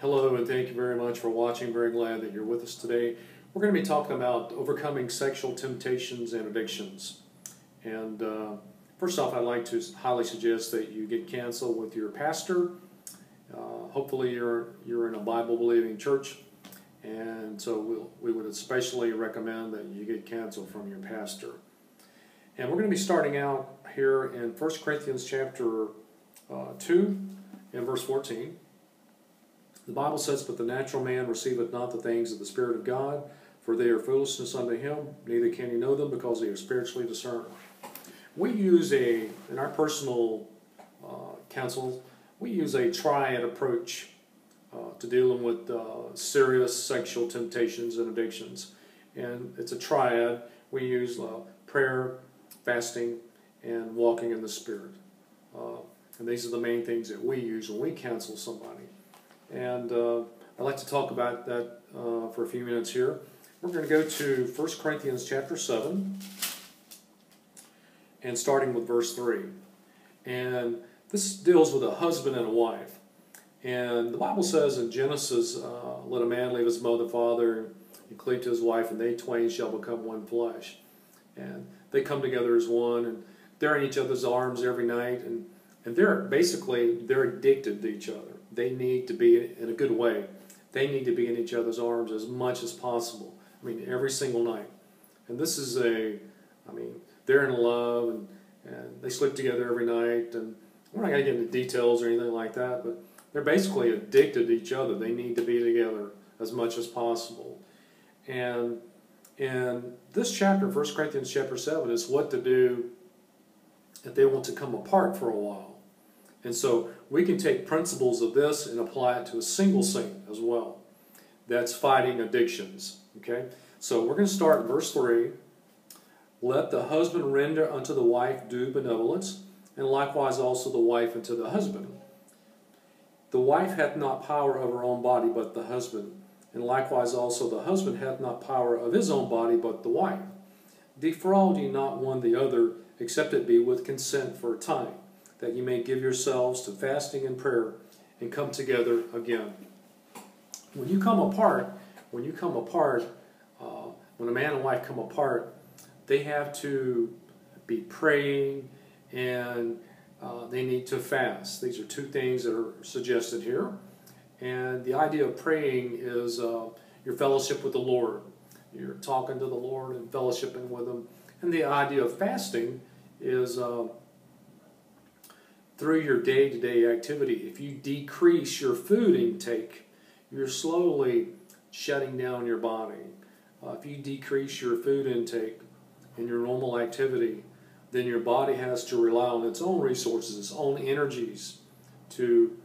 Hello, and thank you very much for watching. Very glad that you're with us today. We're going to be talking about overcoming sexual temptations and addictions. And first off, I'd like to highly suggest that you get counseled with your pastor. Hopefully you're in a Bible-believing church, and so we would especially recommend that you get counsel from your pastor. And we're going to be starting out here in 1 Corinthians chapter 2 and verse 14. The Bible says, "But the natural man receiveth not the things of the Spirit of God, for they are foolishness unto him, neither can he know them, because they are spiritually discerned." We use in our personal counsel, we use a triad approach to dealing with serious sexual temptations and addictions. And it's a triad. We use prayer, fasting, and walking in the Spirit. And these are the main things that we use when we counsel somebody. And I'd like to talk about that for a few minutes here. We're going to go to 1 Corinthians chapter 7, and starting with verse 3. And this deals with a husband and a wife. And the Bible says in Genesis, "Let a man leave his mother and father and cleave to his wife, and they twain shall become one flesh." And they come together as one, and they're in each other's arms every night, and they're addicted to each other. They need to be, in a good way, they need to be in each other's arms as much as possible. I mean, every single night. And this is they're in love, and they sleep together every night, and we're not going to get into details or anything like that, but they're basically addicted to each other. They need to be together as much as possible. And in this chapter, 1 Corinthians chapter 7, is what to do if they want to come apart for a while. And so we can take principles of this and apply it to a single saint as well. That's fighting addictions. Okay? So we're going to start in verse 3. "Let the husband render unto the wife due benevolence, and likewise also the wife unto the husband. The wife hath not power of her own body, but the husband. And likewise also the husband hath not power of his own body, but the wife. Defraud ye not one the other, except it be with consent for a time, that ye may give yourselves to fasting and prayer, and come together again." When you come apart, when a man and wife come apart, they have to be praying, and they need to fast. These are two things that are suggested here. And the idea of praying is your fellowship with the Lord. You're talking to the Lord and fellowshipping with Him. And the idea of fasting is through your day-to-day activity. If you decrease your food intake, you're slowly shutting down your body. If you decrease your food intake in your normal activity, then your body has to rely on its own resources, its own energies to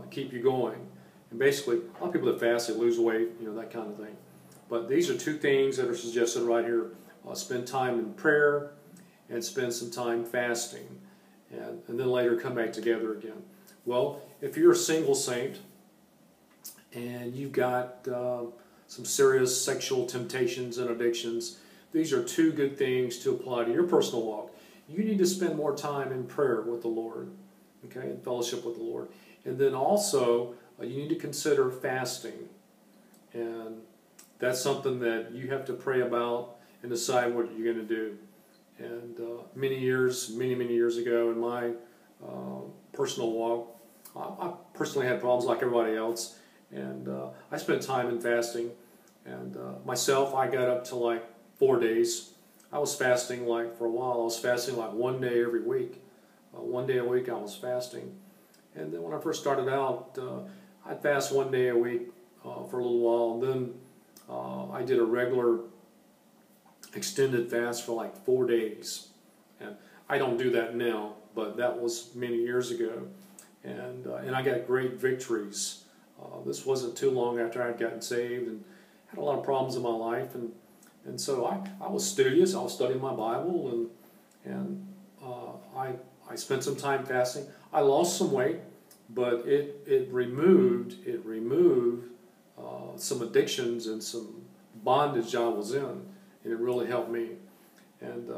keep you going. And basically, a lot of people that fast, they lose weight, that kind of thing. But these are two things that are suggested right here. Spend time in prayer and spend some time fasting. And then later come back together again. Well, if you're a single saint and you've got some serious sexual temptations and addictions, these are two good things to apply to your personal walk. You need to spend more time in prayer with the Lord, okay, in fellowship with the Lord. And then also, you need to consider fasting. And that's something that you have to pray about and decide what you're going to do. And many years ago in my personal walk, I personally had problems like everybody else, and I spent time in fasting. And myself, I got up to like 4 days. I was fasting for a while. I was fasting like 1 day every week. 1 day a week I was fasting. And then when I first started out, I'd fast 1 day a week for a little while. And then I did a regular extended fast for like 4 days. And I don't do that now, but that was many years ago. And I got great victories. This wasn't too long after I'd gotten saved and had a lot of problems in my life. And so I was studious. I was studying my Bible, and I spent some time fasting. I lost some weight, but it removed some addictions and some bondage I was in, and it really helped me. And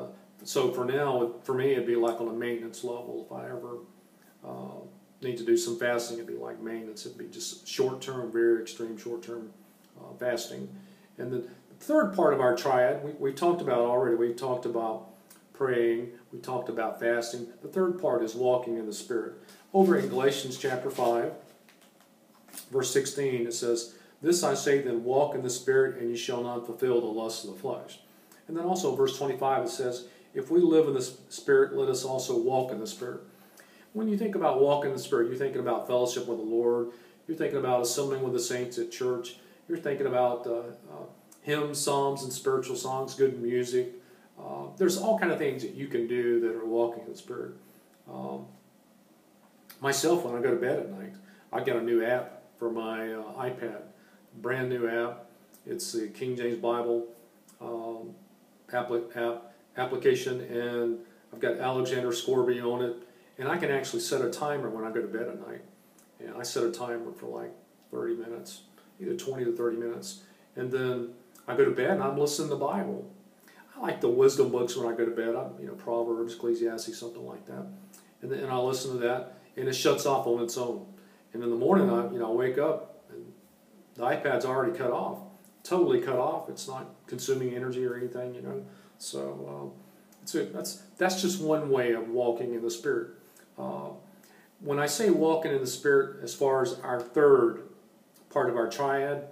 so for now, for me, it'd be like on a maintenance level. If I ever need to do some fasting, it'd be like maintenance. It'd be just short-term, very extreme short-term fasting. And the third part of our triad, we talked about already. We talked about praying. We talked about fasting. The third part is walking in the Spirit. Over in Galatians chapter 5, verse 16, it says, "This I say then, walk in the Spirit, and ye shall not fulfill the lusts of the flesh." And then also verse 25, it says, "If we live in the Spirit, let us also walk in the Spirit." When you think about walking in the Spirit, you're thinking about fellowship with the Lord. You're thinking about assembling with the saints at church. You're thinking about hymns, psalms, and spiritual songs, good music. There's all kind of things that you can do that are walking in the Spirit. Myself, when I go to bed at night, I got a new app for my iPad. Brand new app. It's the King James Bible application, and I've got Alexander Scourby on it. And I can actually set a timer when I go to bed at night. And I set a timer for like 30 minutes, either 20 to 30 minutes. And then I go to bed and I'm listening to the Bible. I like the wisdom books when I go to bed. Proverbs, Ecclesiastes, something like that. And then I listen to that, and it shuts off on its own. And in the morning, I wake up, and the iPad's already cut off, totally cut off. It's not consuming energy or anything, So that's just one way of walking in the Spirit. When I say walking in the Spirit, as far as our third part of our triad,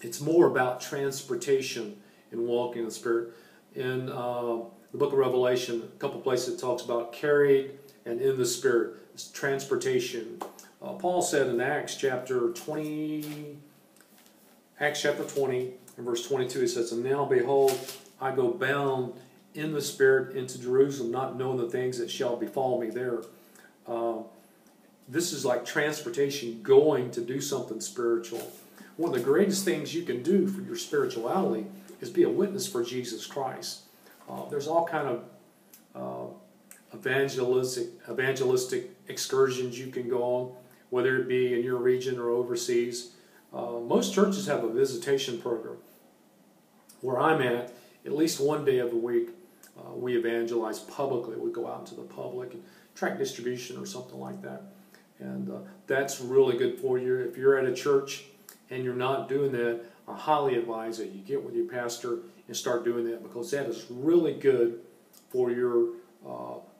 it's more about transportation in walking in the Spirit. In the book of Revelation, a couple places it talks about carried and in the Spirit. It's transportation. Paul said in Acts chapter 20, and verse 22, he says, "And now behold, I go bound in the Spirit into Jerusalem, not knowing the things that shall befall me there." This is like transportation, going to do something spiritual. One of the greatest things you can do for your spirituality is be a witness for Jesus Christ. There's all kind of evangelistic excursions you can go on, whether it be in your region or overseas. Most churches have a visitation program. Where I'm at least one day of the week, we evangelize publicly. We go out into the public and track distribution or something like that. And that's really good for you. If you're at a church and you're not doing that, I highly advise that you get with your pastor and start doing that, because that is really good for your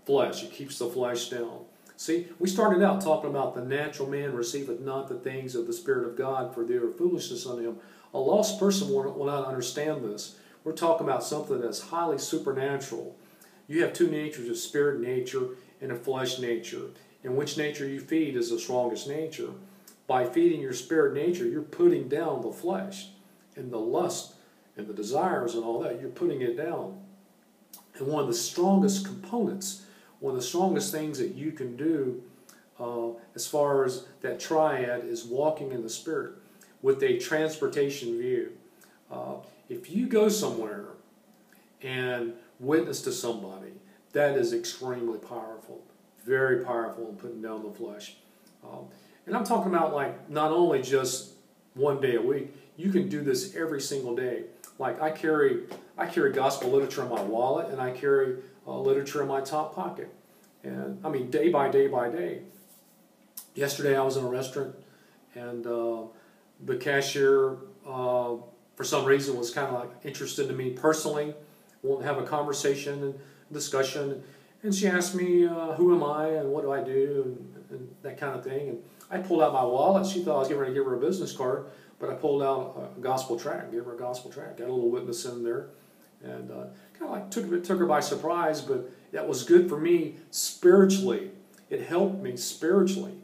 flesh. It keeps the flesh down. See, we started out talking about the natural man receiveth not the things of the Spirit of God, for they are foolishness unto him. A lost person will not understand this. We're talking about something that's highly supernatural. You have two natures, a spirit nature and a flesh nature. And which nature you feed is the strongest nature. By feeding your spirit nature, you're putting down the flesh and the lust and the desires and all that. You're putting it down. And one of the strongest components, one of the strongest things that you can do as far as that triad is walking in the Spirit with a transportation view. If you go somewhere and witness to somebody, that is extremely powerful. Very powerful in putting down the flesh. And I'm talking about like not only just one day a week. You can do this every single day. Like I carry gospel literature in my wallet, and I carry literature in my top pocket. And I mean, day by day by day. Yesterday I was in a restaurant, and the cashier, for some reason, was kind of like interested in me personally. Wanted to have a conversation and discussion. And she asked me, who am I and what do I do, and that kind of thing. And I pulled out my wallet. She thought I was getting ready to give her a business card, but I pulled out a gospel tract, gave her a gospel tract. Got a little witness in there. And kind of like took her by surprise, but that was good for me spiritually. It helped me spiritually.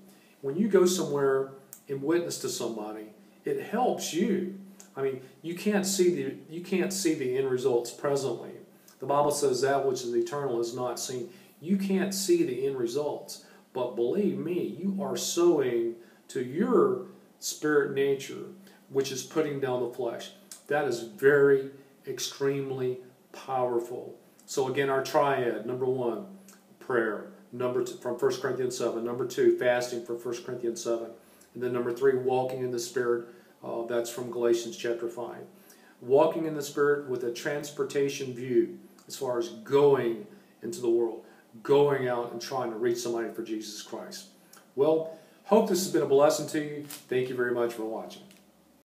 When you go somewhere and witness to somebody, it helps you. I mean, you can't see the end results presently. The Bible says that which is eternal is not seen. You can't see the end results, but believe me, you are sowing to your spirit nature, which is putting down the flesh. That is very, extremely powerful. So again, our triad: number one, prayer. Number two, from 1 Corinthians 7. Number two, fasting, from 1 Corinthians 7. And then number three, walking in the Spirit. That's from Galatians chapter 5. Walking in the Spirit with a transportation view as far as going into the world, going out and trying to reach somebody for Jesus Christ. Well, hope this has been a blessing to you. Thank you very much for watching.